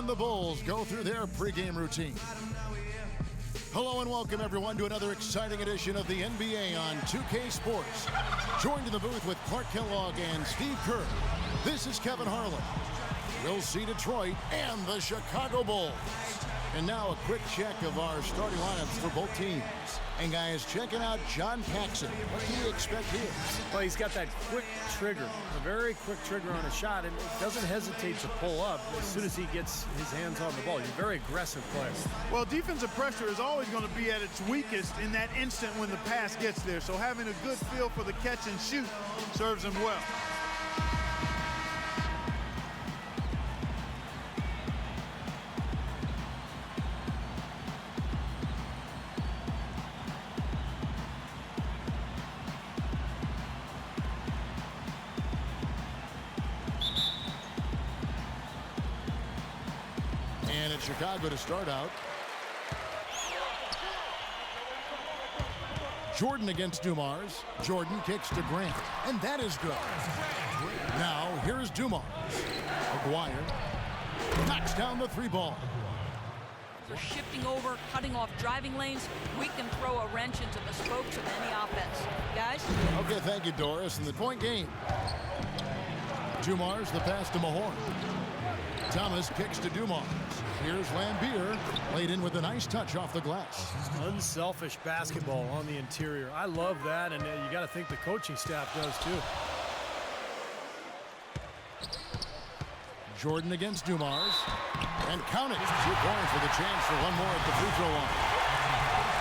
And the Bulls go through their pregame routine. Hello and welcome everyone to another exciting edition of the NBA on 2K Sports. Joined in the booth with Clark Kellogg and Steve Kerr. This is Kevin Harlan. We'll see Detroit and the Chicago Bulls. And now a quick check of our starting lineups for both teams. And guys, checking out John Paxson. What do you expect here? Well, he's got that quick trigger, a very quick trigger on a shot, and doesn't hesitate to pull up as soon as he gets his hands on the ball. He's a very aggressive player. Well, defensive pressure is always going to be at its weakest in that instant when the pass gets there. So having a good feel for the catch and shoot serves him well. And it's Chicago to start out. Jordan against Dumars. Jordan kicks to Grant, and that is good. Now, here's Dumars. Aguirre knocks down the three ball. They're shifting over, cutting off driving lanes. We can throw a wrench into the spokes of any offense. Guys? Okay, thank you, Doris. And the point game. Dumars, the pass to Mahorn. Thomas kicks to Dumars. Here's Lambier, laid in with a nice touch off the glass. Unselfish basketball on the interior. I love that, and you got to think the coaching staff does too. Jordan against Dumars. And count it. 2 points with a chance for one more at the free throw line.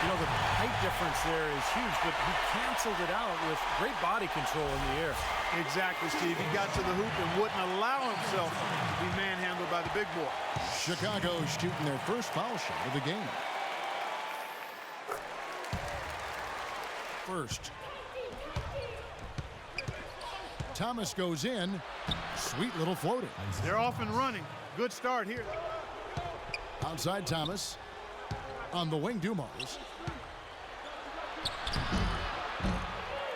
You know, the height difference there is huge, but he canceled it out with great body control in the air. Exactly, Steve. He got to the hoop and wouldn't allow himself to be manhandled by the big boy. Chicago shooting their first foul shot of the game. First. Thomas goes in. Sweet little floater. They're off and running. Good start here. Outside Thomas. On the wing, Dumars.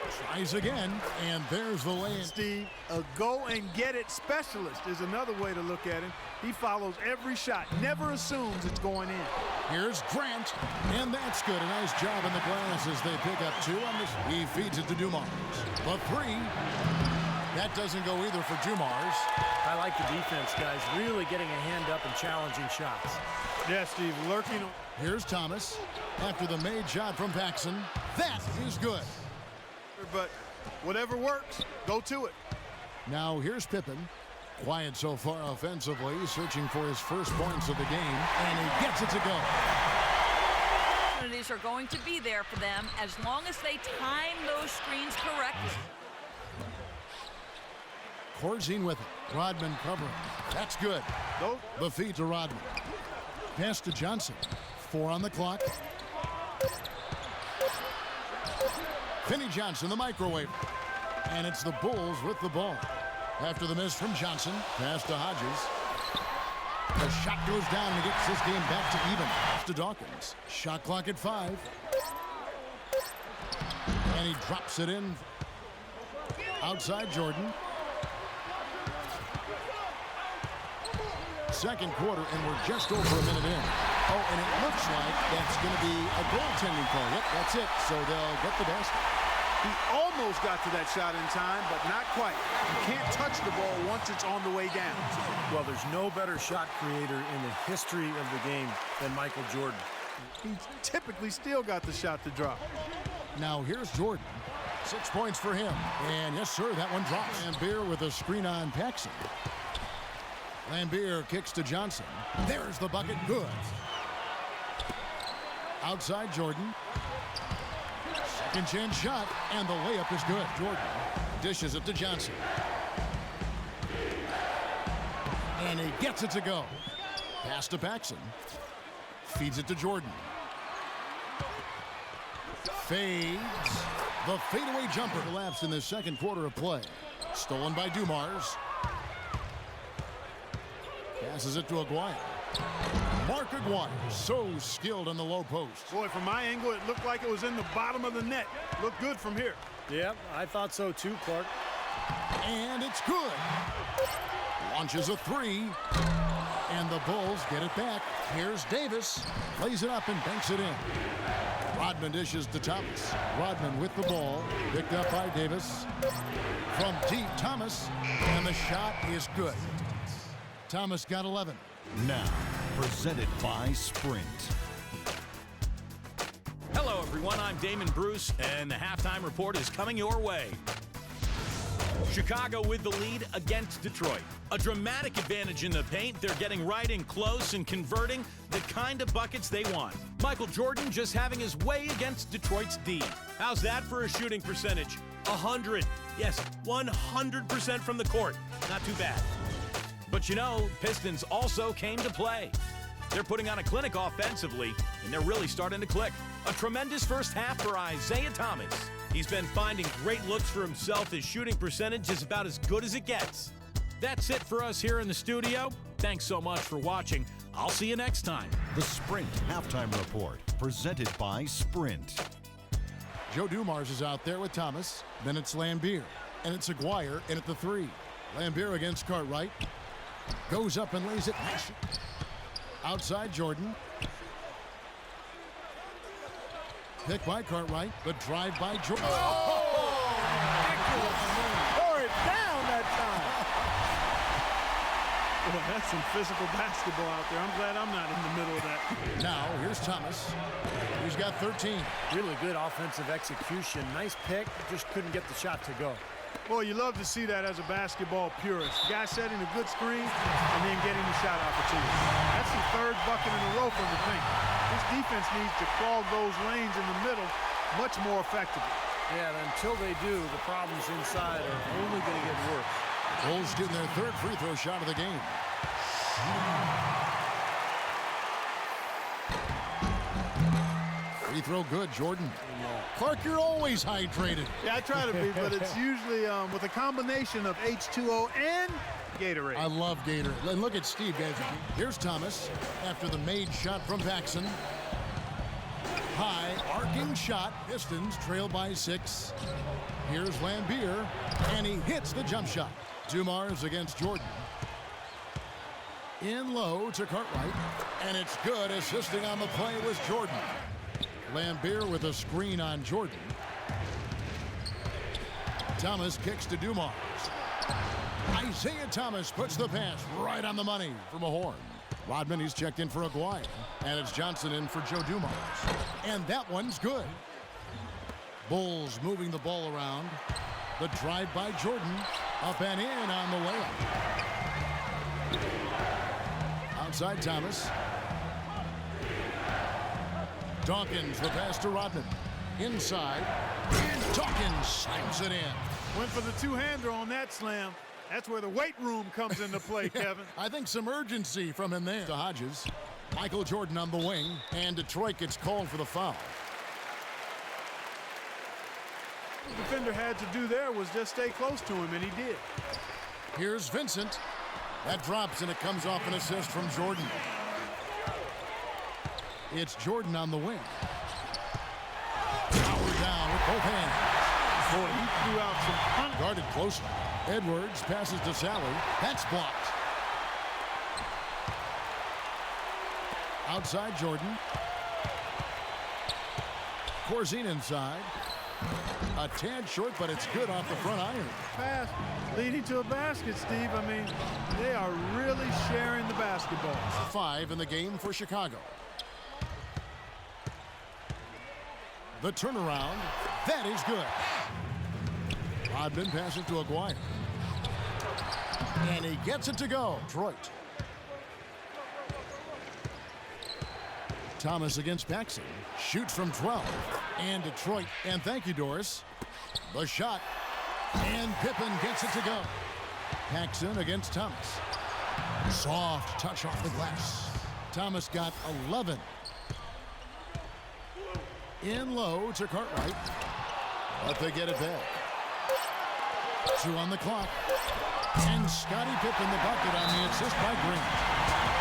Tries again, and there's the lay-in. Steve, a go-and-get-it specialist is another way to look at him. He follows every shot, never assumes it's going in. Here's Grant, and that's good. A nice job in the glass as they pick up 2 on this. He feeds it to Dumars. The 3. That doesn't go either for Dumars. I like the defense, guys, really getting a hand up and challenging shots. Yeah, Steve, lurking. Here's Thomas after the made shot from Paxson. That is good. But whatever works, go to it. Now here's Pippen. Quiet so far offensively, searching for his first points of the game, and he gets it to go. Opportunities are going to be there for them as long as they time those screens correctly. Corzine with it. Rodman covering. That's good. Go. The feed to Rodman. Pass to Johnson. 4 on the clock. Finney Johnson, the microwave. And it's the Bulls with the ball. After the miss from Johnson, pass to Hodges. The shot goes down and gets this game back to even. Pass to Dawkins. Shot clock at 5. And he drops it in. Outside Jordan. Second quarter, and we're just over a minute in. Oh, and it looks like that's going to be a goaltending call. Yep, that's it. So they'll get the basket. He almost got to that shot in time, but not quite. You can't touch the ball once it's on the way down. Well, there's no better shot creator in the history of the game than Michael Jordan. He typically still got the shot to drop. Now here's Jordan. 6 points for him. And yes, sir, that one drops. Lambier with a screen on Paxson. Lambier kicks to Johnson. There's the bucket. Good. Outside Jordan. Second chance shot, and the layup is good. Jordan dishes it to Johnson. And he gets it to go. Pass to Paxson. Feeds it to Jordan. Fades. The fadeaway jumper collapsed in the second quarter of play. Stolen by Dumars. Passes it to Aguirre. Mark Aguirre, so skilled on the low post. Boy, from my angle, it looked like it was in the bottom of the net. Looked good from here. Yep, I thought so too, Clark. And it's good. Launches a 3. And the Bulls get it back. Here's Davis. Plays it up and banks it in. Rodman dishes to Thomas. Rodman with the ball. Picked up by Davis. From deep, Thomas. And the shot is good. Thomas got 11. Now, presented by Sprint. Hello, everyone. I'm Damon Bruce, and the halftime report is coming your way. Chicago with the lead against Detroit. A dramatic advantage in the paint. They're getting right in close and converting the kind of buckets they want. Michael Jordan just having his way against Detroit's D. How's that for a shooting percentage? 100. Yes, 100% from the court. Not too bad. But you know, Pistons also came to play. They're putting on a clinic offensively, and they're really starting to click. A tremendous first half for Isiah Thomas. He's been finding great looks for himself. His shooting percentage is about as good as it gets. That's it for us here in the studio. Thanks so much for watching. I'll see you next time. The Sprint Halftime Report, presented by Sprint. Joe Dumars is out there with Thomas. Then it's Lambier. And it's Aguirre in at the 3. Lambier against Cartwright. Goes up and lays it. Outside Jordan. Pick by Cartwright, but drive by Jordan. Tore it down that time. Boy, that's some physical basketball out there. I'm glad I'm not in the middle of that. Now, here's Thomas. He's got 13. Really good offensive execution. Nice pick, just couldn't get the shot to go. Boy, you love to see that as a basketball purist. Guy setting a good screen and then getting the shot opportunity. That's the third bucket in a row from the paint. This defense needs to clog those lanes in the middle much more effectively. Yeah, and until they do, the problems inside are only going to get worse. Bulls getting their third free throw shot of the game. Free throw good, Jordan. Clark, you're always hydrated. Yeah, I try to be, but it's usually with a combination of H2O and Gatorade. I love Gatorade. And look at Steve, guys. Here's Thomas after the made shot from Paxson. High, arcing shot. Pistons trail by 6. Here's Lambier, and he hits the jump shot. Dumars against Jordan. In low to Cartwright, and it's good. Assisting on the play was Jordan. Lambier with a screen on Jordan. Thomas kicks to Dumars. Isiah Thomas puts the pass right on the money from a horn. Rodman, he's checked in for Aguirre. And it's Johnson in for Joe Dumars. And that one's good. Bulls moving the ball around. The drive by Jordan. Up and in on the layup. Outside Thomas. Dawkins, the pass to Rodman. Inside. And Dawkins slams it in. Went for the two-hander on that slam. That's where the weight room comes into play, Kevin. I think some urgency from him there. To Hodges. Michael Jordan on the wing. And Detroit gets called for the foul. What the defender had to do there was just stay close to him, and he did. Here's Vincent. That drops, and it comes off an assist from Jordan. It's Jordan on the wing. Power down with both hands. Boy, he threw out some punch. Guarded closely. Edwards passes to Sally. That's blocked. Outside Jordan. Corzine inside. A tad short, but it's good off the front iron. Pass leading to a basket, Steve. I mean, they are really sharing the basketball. 5 in the game for Chicago. The turnaround, that is good. Rodman passes to Aguirre. And he gets it to go. Detroit. Thomas against Paxson. Shoots from 12. And Detroit. And thank you, Doris. The shot. And Pippen gets it to go. Paxson against Thomas. Soft touch off the glass. Thomas got 11. In low to Cartwright. But they get it back. 2 on the clock. And Scottie Pippen the bucket on the assist by Green.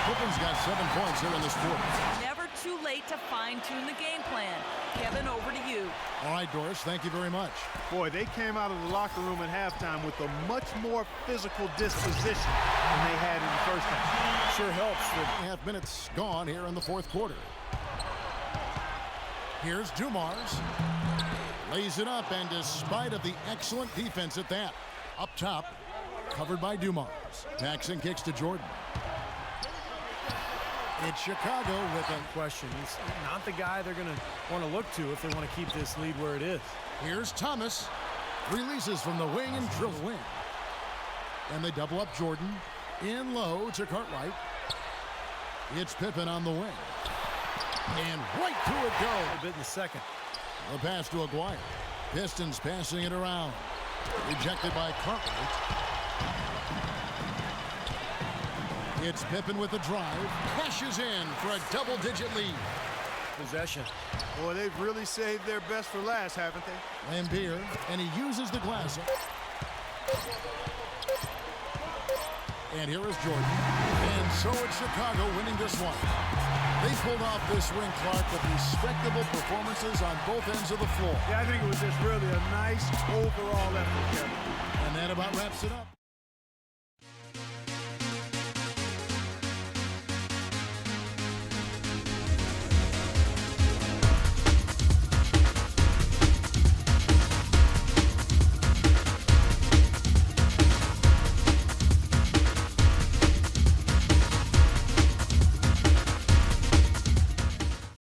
Pippen's got 7 points here in this quarter. Never too late to find fine-tune the game plan. Kevin, over to you. All right, Doris, thank you very much. Boy, they came out of the locker room at halftime with a much more physical disposition than they had in the first half. Sure helps with 3.5 minutes gone here in the fourth quarter. Here's Dumars. Lays it up, and despite of the excellent defense at that, up top, covered by Dumars. Paxson kicks to Jordan. It's Chicago with a Question. He's not the guy they're going to want to look to if they want to keep this lead where it is. Here's Thomas. Releases from the wing and drills wing. And they double up Jordan. In low to Cartwright. It's Pippen on the wing. And right to it goes. A bit in the second. The pass to Aguirre. Pistons passing it around. Rejected by Cartwright. It's Pippen with the drive. Cashes in for a double-digit lead. Possession. Boy, they've really saved their best for last, haven't they? Lambeer, and he uses the glass. And here is Jordan. And so it's Chicago winning this one. They pulled off this win, Clark, with respectable performances on both ends of the floor. Yeah, I think it was just really a nice overall effort, Kevin. And that about wraps it up.